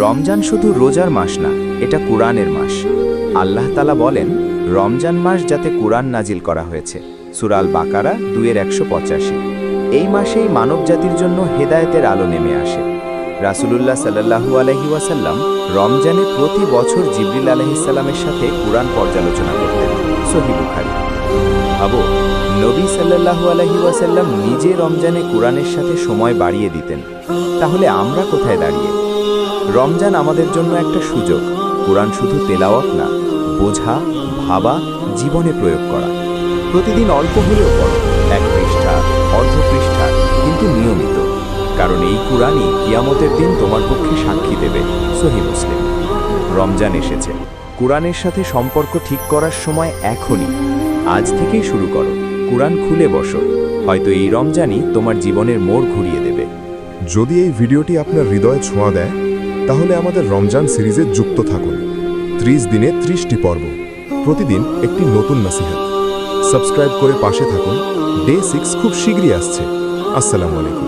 রমজান শুধু রোজার মাস না, এটা কুরআনের মাস। আল্লাহ তাআলা বলেন, রমজান মাস যাতে কুরআন নাজিল করা হয়েছে। সূরা আল বাকারা 2:185। এই মাসেই মানবজাতির জন্য হেদায়েতের আলো নেমে আসে। রাসূলুল্লাহ সাল্লাল্লাহু আলাইহি ওয়াসাল্লাম রমজানে প্রতি বছর জিবরিল আলাইহিস সালামের সাথে কুরআন পর্যালোচনা করতেন। সহিহ বুখারী। ভাবো, নবী সাল্লাল্লাহু আলাইহি ওয়াসাল্লাম নিজে রমজানে কুরআনের সাথে সময় বাড়িয়ে দিতেন। তাহলে আমরা কোথায় দাঁড়িয়ে? রমজান আমাদের জন্য একটা সুযোগ। কুরআন শুধু তেলাওয়াত না, বোঝা, ভাবা, জীবনে প্রয়োগ করা। প্রতিদিন অল্প হলেও পড়ো, 1 পৃষ্ঠা, অর্ধ পৃষ্ঠা, কিন্তু নিয়মিত। কারণ এই কুরআনই কিয়ামতের দিন তোমার পক্ষে সাক্ষী দেবে। সহিহ মুসলিম। রমজান এসেছে, কুরআনের সাথে সম্পর্ক ঠিক করার সময় এখনই। আজ থেকেই শুরু করো, কুরআন খুলে বসো। হয়তো এই রমজানই তোমার জীবনের মোড় ঘুরিয়ে দেবে। যদি এই ভিডিওটি আপনার হৃদয়ে ছোঁয়া দেয়, তাহলে আমাদের রমজান সিরিজে যুক্ত থাকুন। 30 দিনে 30টি পর্ব, প্রতিদিন একটি নতুন নসিহত। সাবস্ক্রাইব করে পাশে থাকুন। ডে 6 খুব শীঘ্রই আসছে। আসসালামু আলাইকুম।